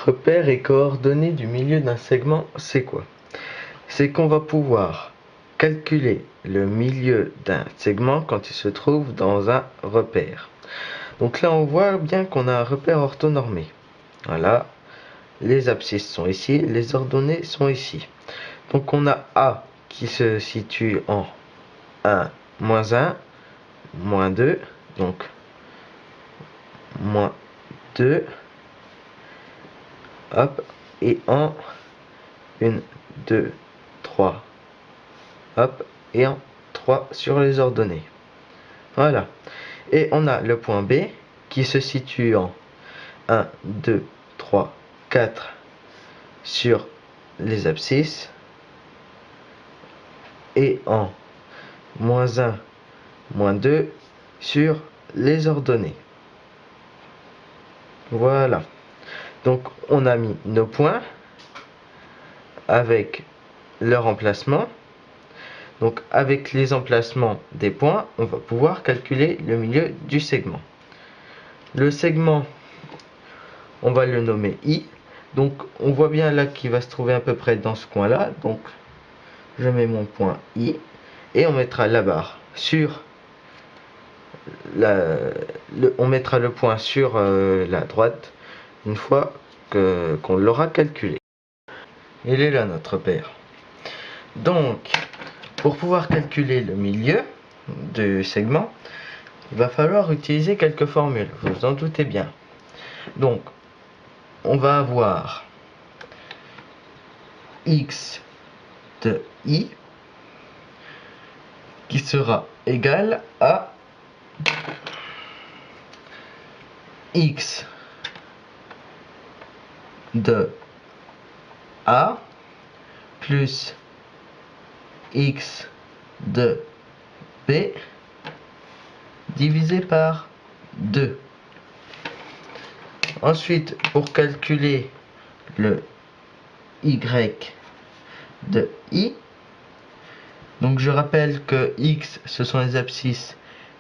repère et coordonnées du milieu d'un segment, c'est quoi? C'est qu'on va pouvoir calculer le milieu d'un segment quand il se trouve dans un repère. Donc là, on voit bien qu'on a un repère orthonormé. Voilà, les abscisses sont ici, les ordonnées sont ici. Donc on a A qui se situe en 1, moins 1, moins 2, donc moins 2, hop, et en 1, 2, 3, hop, et en 3 sur les ordonnées. Voilà. Et on a le point B qui se situe en 1, 2, 3, 4 sur les abscisses et en moins 1, moins 2 sur les ordonnées. Voilà. Donc on a mis nos points avec leur emplacement. Donc avec les emplacements des points, on va pouvoir calculer le milieu du segment. Le segment, on va le nommer I. Donc on voit bien là qu'il va se trouver à peu près dans ce coin-là. Donc je mets mon point I et on mettra la barre sur on mettra le point sur la droite une fois qu'on l'aura calculé. Il est là notre repère. Donc pour pouvoir calculer le milieu du segment, il va falloir utiliser quelques formules, vous vous en doutez bien. Donc, on va avoir x de i qui sera égal à x de a plus x de b divisé par 2. Ensuite, pour calculer le y de i, donc je rappelle que x ce sont les abscisses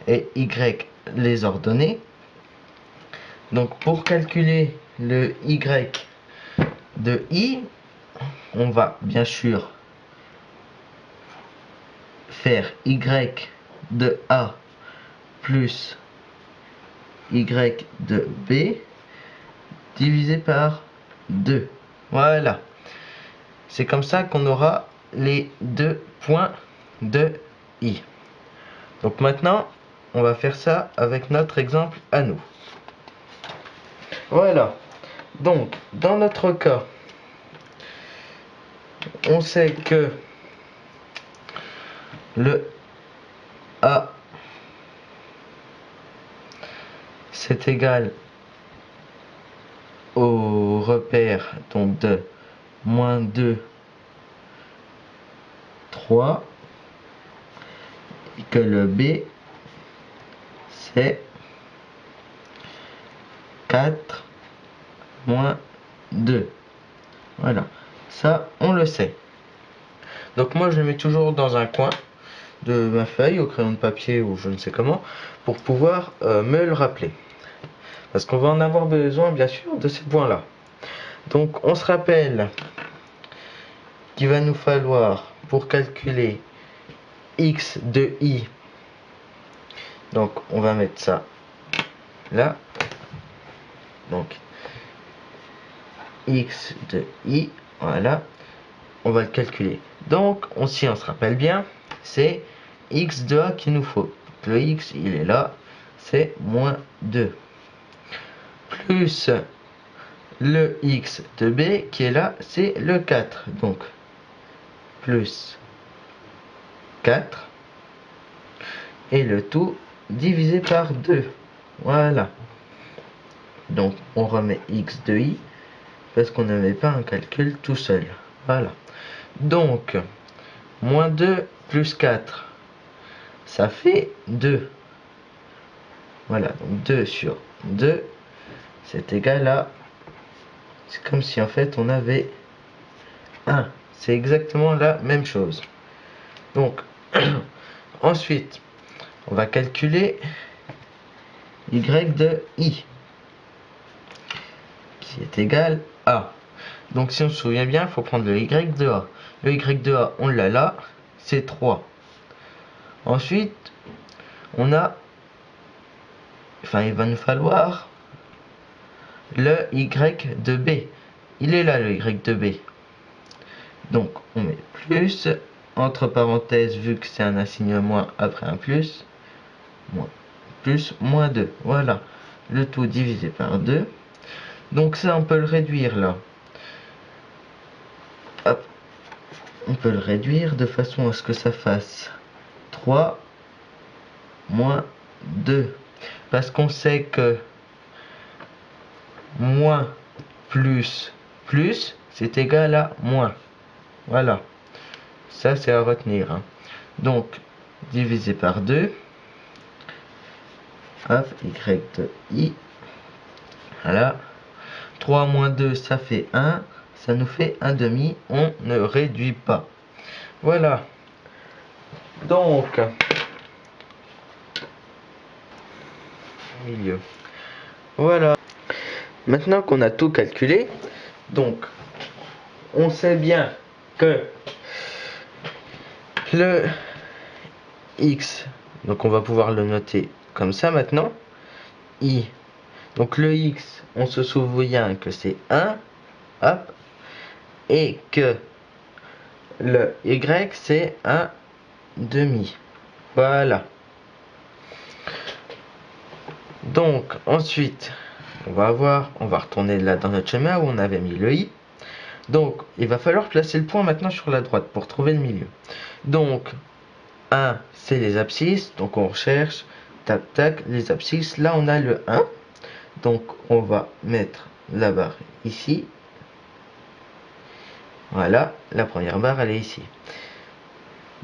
et y les ordonnées. Donc pour calculer le y de i, on va bien sûr faire y de a plus y de b divisé par 2. Voilà. C'est comme ça qu'on aura les deux points de i. Donc maintenant, on va faire ça avec notre exemple à nous. Voilà. Donc, dans notre cas, on sait que le A c'est égal au repère donc de moins 2, 3, et que le B c'est 4 moins 2. Voilà, ça on le sait. Donc moi je le mets toujours dans un coin de ma feuille au crayon de papier ou je ne sais comment pour pouvoir me le rappeler. Parce qu'on va en avoir besoin bien sûr de ces points là. Donc on se rappelle qu'il va nous falloir pour calculer x de i, donc on va mettre ça là, donc x de i, voilà, on va le calculer. Donc on se rappelle bien, c'est x de a qu'il nous faut. Donc, le x il est là, c'est moins 2 plus le x de b qui est là, c'est le 4, donc plus 4 et le tout divisé par 2. Voilà. Donc on remet x de i parce qu'on n'avait pas un calcul tout seul. Voilà. Donc moins 2 plus 4, ça fait 2. Voilà, donc 2 sur 2, c'est égal à... C'est comme si en fait on avait 1. C'est exactement la même chose. Donc, ensuite, on va calculer y de i, qui est égal A. Donc si on se souvient bien, il faut prendre le y de A. Le y de A, on l'a là, c'est 3. Ensuite, on a, enfin il va nous falloir le y de B. Il est là le y de B. Donc on met plus, entre parenthèses, vu que c'est un assigne moins après un plus, moins 2. Voilà, le tout divisé par 2. Donc ça, on peut le réduire là. Hop. On peut le réduire de façon à ce que ça fasse 3 moins 2. Parce qu'on sait que moins plus c'est égal à moins. Voilà. Ça, c'est à retenir. Hein. Donc, divisé par 2. Hop, y de i. Voilà. 3 moins 2, ça fait 1. Ça nous fait 1 demi. On ne réduit pas. Voilà. Donc, milieu. Voilà. Maintenant qu'on a tout calculé, donc, on sait bien que le x, donc on va pouvoir le noter comme ça maintenant, i, donc le x, on se souvient que c'est 1, hop, et que le y, c'est 1 demi. Voilà. Donc, ensuite, on va retourner là dans notre schéma où on avait mis le i. Donc, il va falloir placer le point maintenant sur la droite pour trouver le milieu. Donc, 1, c'est les abscisses. Donc, on recherche, tac, tac, les abscisses. Là, on a le 1. Donc, on va mettre la barre ici. Voilà, la première barre, elle est ici.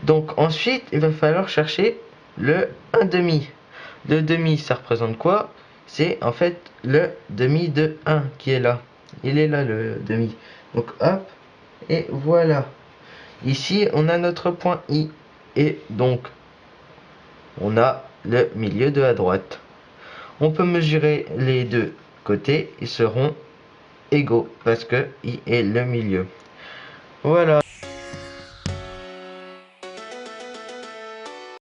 Donc, ensuite, il va falloir chercher le 1 demi. Le demi, ça représente quoi? C'est en fait le demi de 1 qui est là. Il est là, le demi. Donc, hop, et voilà. Ici, on a notre point I. Et donc, on a le milieu de la droite. On peut mesurer les deux côtés. Ils seront égaux parce que I est le milieu. Voilà.